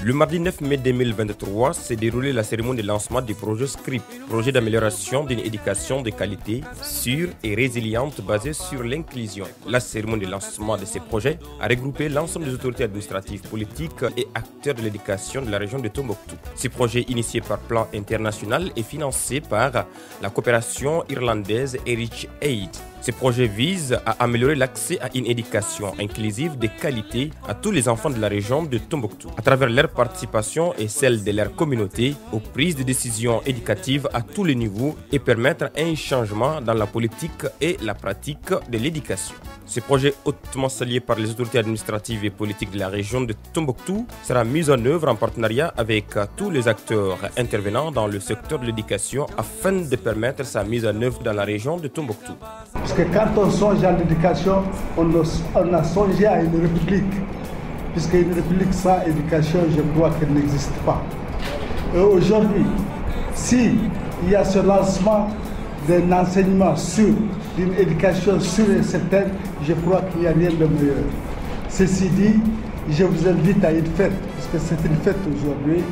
Le mardi 9 mai 2023 s'est déroulée la cérémonie de lancement du projet SCRIP, projet d'amélioration d'une éducation de qualité, sûre et résiliente basée sur l'inclusion. La cérémonie de lancement de ces projets a regroupé l'ensemble des autorités administratives, politiques et acteurs de l'éducation de la région de Tombouctou. Ces projets initiés par Plan International et financés par la coopération irlandaise Heritage Aid. Ces projets visent à améliorer l'accès à une éducation inclusive de qualité à tous les enfants de la région de Tombouctou, à travers leur participation et celle de leur communauté aux prises de décisions éducatives à tous les niveaux et permettre un changement dans la politique et la pratique de l'éducation. Ce projet hautement salué par les autorités administratives et politiques de la région de Tombouctou sera mis en œuvre en partenariat avec tous les acteurs intervenant dans le secteur de l'éducation afin de permettre sa mise en œuvre dans la région de Tombouctou. Parce que quand on songe à l'éducation, on a songé à une république. Puisque une république sans éducation, je crois qu'elle n'existe pas. Et aujourd'hui, s'il y a ce lancement d'un enseignement sûr, d'une éducation sûre et certaine, je crois qu'il n'y a rien de meilleur. Ceci dit, je vous invite à une fête, parce que c'est une fête aujourd'hui.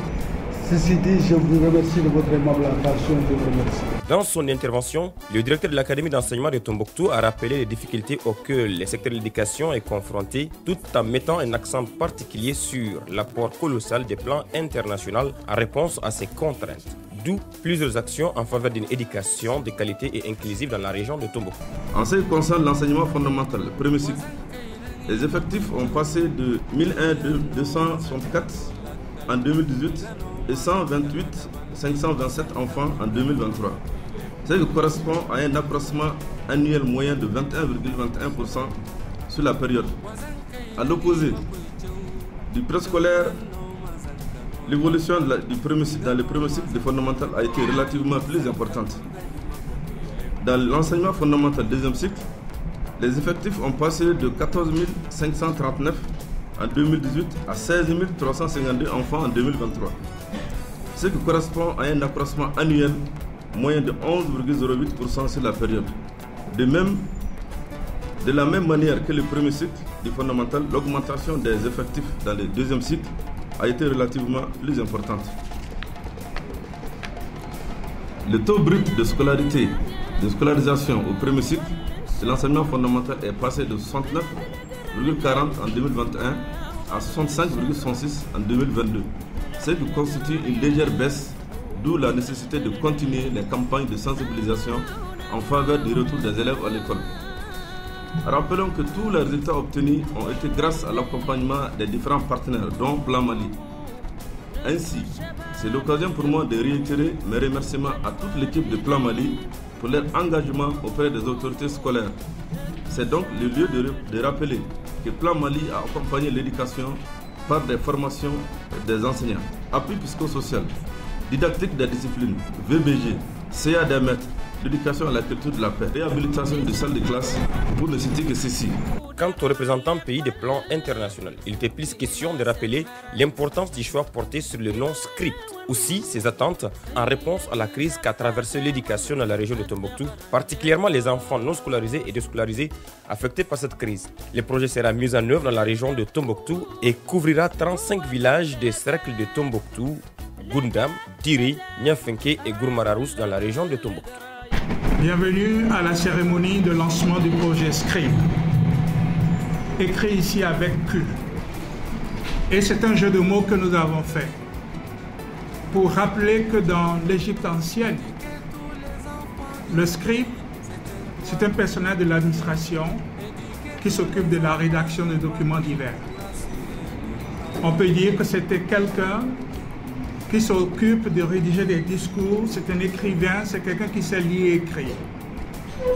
Ceci dit, je vous remercie de votre aimable attention. Je vous remercie. Dans son intervention, le directeur de l'Académie d'enseignement de Tombouctou a rappelé les difficultés auxquelles le secteur de l'éducation est confronté, tout en mettant un accent particulier sur l'apport colossal des plans internationaux en réponse à ces contraintes. D'où plusieurs actions en faveur d'une éducation de qualité et inclusive dans la région de Tombouctou. En ce qui concerne l'enseignement fondamental, le premier cycle, les effectifs ont passé de 1001-264 en 2018 et 128 527 enfants en 2023. Ce qui correspond à un accroissement annuel moyen de 21,21% sur la période. À l'opposé du préscolaire, l'évolution dans le premier cycle de fondamental a été relativement plus importante. Dans l'enseignement fondamental deuxième cycle, les effectifs ont passé de 14 539 en 2018 à 16 352 enfants en 2023. Ce qui correspond à un accroissement annuel moyen de 11,08% sur la période. De la même manière que le premier cycle du fondamental, l'augmentation des effectifs dans le deuxième cycle a été relativement plus importante. Le taux brut de scolarisation au premier cycle de l'enseignement fondamental est passé de 69,40 en 2021 à 65,66 en 2022. Ce qui constitue une légère baisse, d'où la nécessité de continuer les campagnes de sensibilisation en faveur du retour des élèves à l'école. Rappelons que tous les résultats obtenus ont été grâce à l'accompagnement des différents partenaires, dont Plan Mali. Ainsi, c'est l'occasion pour moi de réitérer mes remerciements à toute l'équipe de Plan Mali pour leur engagement auprès des autorités scolaires. C'est donc le lieu de rappeler que Plan Mali a accompagné l'éducation par des formations des enseignants, appui psychosocial, didactique des disciplines, VBG, CA des maîtres, l'éducation à la culture de la paix, réhabilitation de salles de classe, pour ne citer que ceci. Quant aux représentants pays des plans internationaux, il était plus question de rappeler l'importance du choix porté sur le nom SCRIP. Aussi, ses attentes en réponse à la crise qu'a traversée l'éducation dans la région de Tombouctou, particulièrement les enfants non scolarisés et déscolarisés affectés par cette crise. Le projet sera mis en œuvre dans la région de Tombouctou et couvrira 35 villages des cercles de Tombouctou, Gundam, Diri, Niafinké et Gourmararous dans la région de Tombouctou. Bienvenue à la cérémonie de lancement du projet SCRIP, écrit ici avec Q. Et c'est un jeu de mots que nous avons fait pour rappeler que dans l'Égypte ancienne, le scribe, c'est un personnel de l'administration qui s'occupe de la rédaction de documents divers. On peut dire que c'était quelqu'un qui s'occupe de rédiger des discours, c'est un écrivain, c'est quelqu'un qui sait lire et écrire.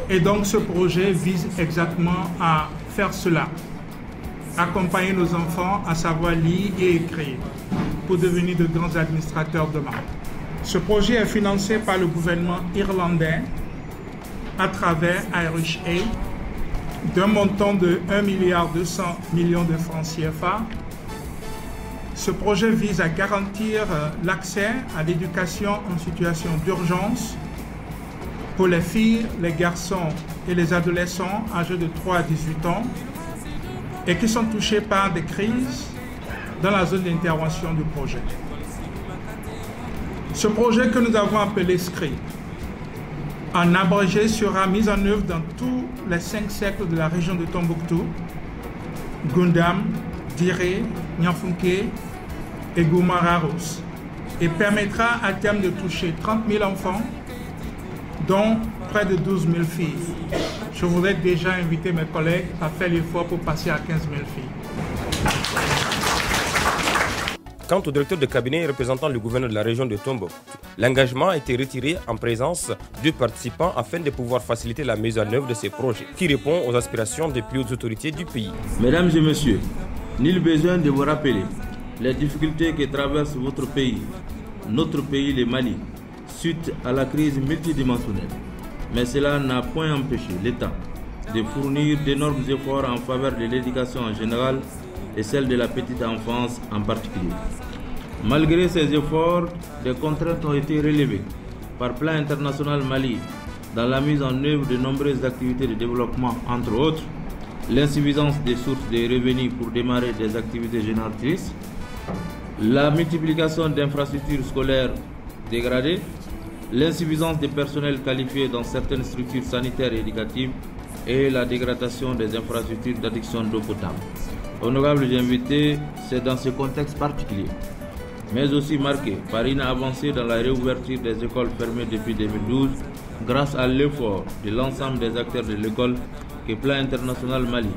Et donc ce projet vise exactement à faire cela, accompagner nos enfants à savoir lire et écrire pour devenir de grands administrateurs demain. Ce projet est financé par le gouvernement irlandais à travers Irish Aid d'un montant de 1,2 milliard de francs CFA. Ce projet vise à garantir l'accès à l'éducation en situation d'urgence pour les filles, les garçons et les adolescents âgés de 3 à 18 ans et qui sont touchés par des crises dans la zone d'intervention du projet. Ce projet que nous avons appelé SCRIP, en abrégé, sera mis en œuvre dans tous les 5 cercles de la région de Tombouctou, Gundam, Diré, Nianfunké et Goumararos, et permettra à terme de toucher 30 000 enfants, dont près de 12 000 filles. Je voudrais déjà inviter mes collègues à faire l'effort pour passer à 15 000 filles. Quant au directeur de cabinet représentant le gouverneur de la région de Tombouctou, l'engagement a été retiré en présence du participant afin de pouvoir faciliter la mise en œuvre de ces projets qui répondent aux aspirations des plus hautes autorités du pays. Mesdames et messieurs, nul besoin de vous rappeler les difficultés que traverse votre pays, notre pays le Mali, suite à la crise multidimensionnelle. Mais cela n'a point empêché l'État de fournir d'énormes efforts en faveur de l'éducation en général et celle de la petite enfance en particulier. Malgré ces efforts, des contraintes ont été relevées par Plan International Mali dans la mise en œuvre de nombreuses activités de développement, entre autres, l'insuffisance des sources de revenus pour démarrer des activités génératrices, la multiplication d'infrastructures scolaires dégradées, l'insuffisance des personnels qualifiés dans certaines structures sanitaires et éducatives et la dégradation des infrastructures d'adduction d'eau potable. Honorables invités, c'est dans ce contexte particulier, mais aussi marqué par une avancée dans la réouverture des écoles fermées depuis 2012, grâce à l'effort de l'ensemble des acteurs de l'école, que Plan International Mali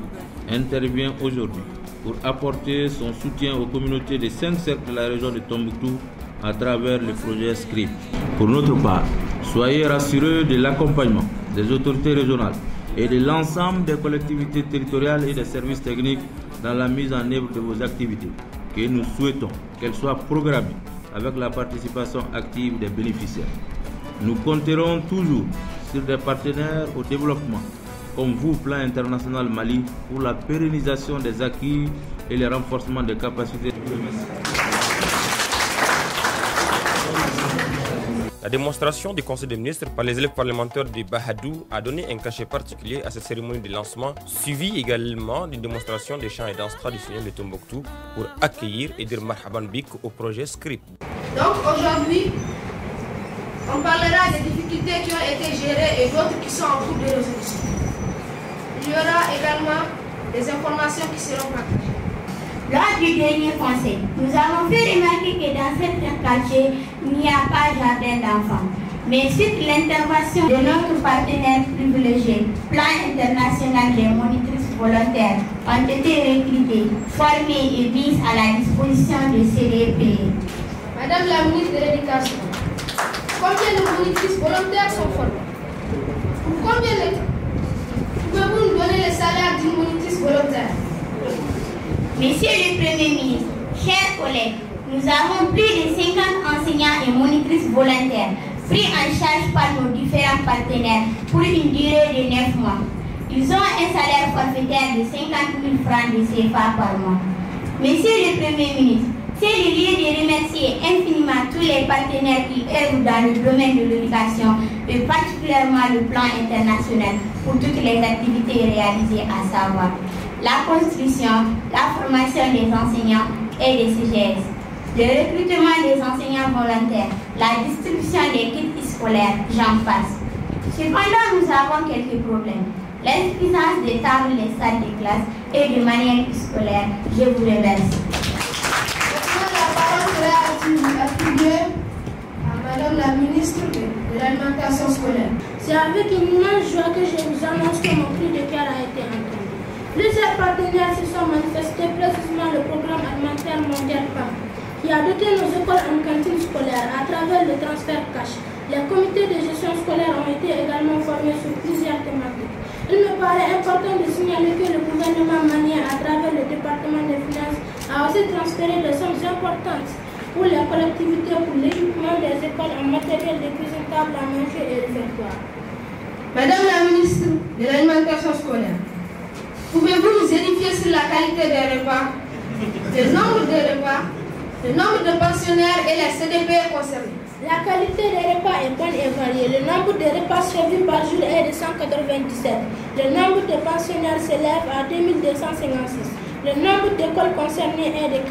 intervient aujourd'hui pour apporter son soutien aux communautés des 5 cercles de la région de Tombouctou à travers le projet SCRIP. Pour notre part, soyez rassurés de l'accompagnement des autorités régionales et de l'ensemble des collectivités territoriales et des services techniques dans la mise en œuvre de vos activités, que nous souhaitons qu'elles soient programmées avec la participation active des bénéficiaires. Nous compterons toujours sur des partenaires au développement, comme vous, Plan International Mali, pour la pérennisation des acquis et le renforcement des capacités. La démonstration du Conseil des ministres par les élèves parlementaires de Bahadou a donné un cachet particulier à cette cérémonie de lancement, suivie également d'une démonstration des chants et danses traditionnels de Tombouctou pour accueillir et dire marhaban bik au projet SCRIP. Donc aujourd'hui, on parlera des difficultés qui ont été gérées et d'autres qui sont en cours de résolution. Il y aura également des informations qui seront partagées. Lors du dernier conseil, nous avons fait remarquer que dans certains quartiers, il n'y a pas jardin d'enfants. Mais suite l'intervention de notre partenaire privilégié, Plan International des monitrices volontaires, ont été recrutées, formées et mises à la disposition de CDP. Madame la ministre de l'Éducation, combien de monitrices volontaires sont formées? Pour combien de temps? Pouvez-vous nous donner le salaire d'une monitrice volontaire? Monsieur le Premier ministre, chers collègues, nous avons plus de 50 enseignants et monitrices volontaires pris en charge par nos différents partenaires pour une durée de 9 mois. Ils ont un salaire forfaitaire de 50 000 francs de CFA par mois. Monsieur le Premier ministre, c'est le lieu de remercier infiniment tous les partenaires qui œuvrent dans le domaine de l'éducation et particulièrement le Plan International pour toutes les activités réalisées, à savoir la construction, la formation des enseignants et des CGS, le recrutement des enseignants volontaires, la distribution des kits scolaires, j'en passe. Cependant, nous avons quelques problèmes. L'insuffisance des tables des salles de classe et de manière scolaire. Je vous remercie. La parole sera attribuée à Madame la ministre de l'Alimentation scolaire. C'est avec une immense joie que je vous annonce que mon cri de cœur a été entendu. Plusieurs partenaires se sont manifestés, précisément le programme alimentaire mondial PAM, qui a doté nos écoles en cantine scolaire à travers le transfert cash. Les comités de gestion scolaire ont été également formés sur plusieurs thématiques. Il me paraît important de signaler que le gouvernement malien, à travers le département des finances, a aussi transféré des sommes importantes pour les collectivités pour l'équipement des écoles en matériel de cuisine, table à manger et réfectoire. Madame la ministre de l'Alimentation scolaire, pouvez-vous nous édifier sur la qualité des repas, le nombre de repas, le nombre de pensionnaires et les CDP concernés? La qualité des repas est bonne et variée. Le nombre de repas servis par jour est de 197. Le nombre de pensionnaires s'élève à 2256. Le nombre d'écoles concernées est de 48.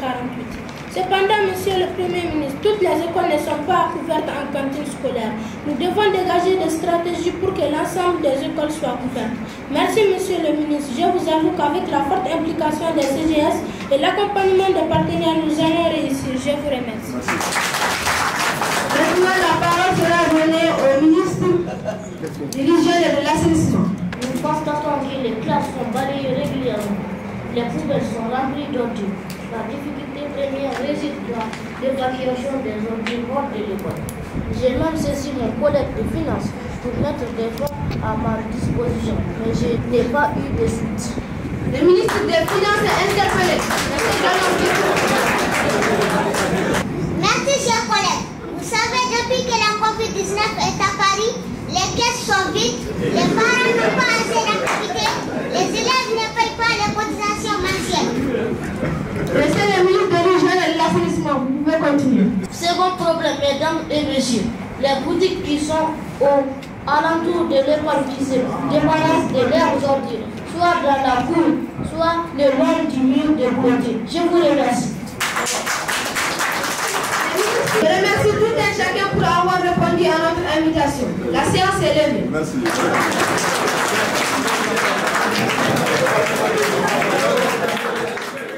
Cependant, Monsieur le Premier ministre, toutes les écoles ne sont pas couvertes en cantine scolaire. Nous devons dégager des stratégies pour que l'ensemble des écoles soient couvertes. Merci, Monsieur le ministre. Je vous avoue qu'avec la forte implication des CGS et l'accompagnement des partenaires, nous allons réussir. Je vous remercie. Maintenant, la parole sera donnée au ministre dirigé de l'assainissement. Nous constatons que les classes sont balayées régulièrement. Les poubelles sont remplies d'ordures. La difficulté première réside dans l'évacuation des ordures hors de l'école. J'ai même saisi mon collègue de finances pour mettre des fonds à ma disposition, mais je n'ai pas eu de suite. Le ministre des Finances est interpellé. Merci, chers collègues. Vous savez, depuis que la COVID-19 est à Paris, les caisses sont vides, les parents n'ont pas assez d'activité, les élèves ne payent pas les cotisations mensuelles. Monsieur le ministre dirigé de l'assainissement, vous pouvez continuer. Second problème, mesdames et messieurs, les boutiques qui sont au alentour de l'école qui se débarrassent de leurs ordures, soit dans la cour, soit le long du mur de beauté. Je vous remercie. Je remercie tout un chacun pour avoir répondu à notre invitation. La séance est levée. Merci.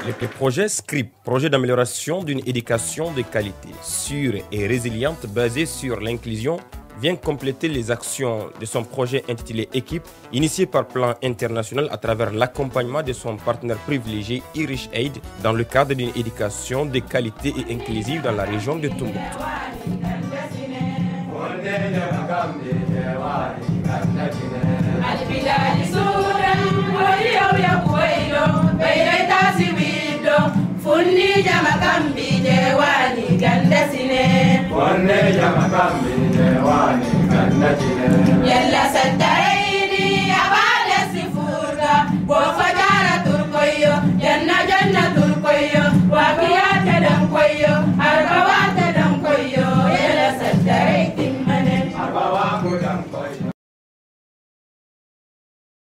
Le projet SCRIP, projet d'amélioration d'une éducation de qualité, sûre et résiliente basée sur l'inclusion, vient compléter les actions de son projet intitulé Équipe, initié par Plan International à travers l'accompagnement de son partenaire privilégié Irish Aid dans le cadre d'une éducation de qualité et inclusive dans la région de Tombouctou. Funni jama kambi je wani ganda sine. Funni jama kambi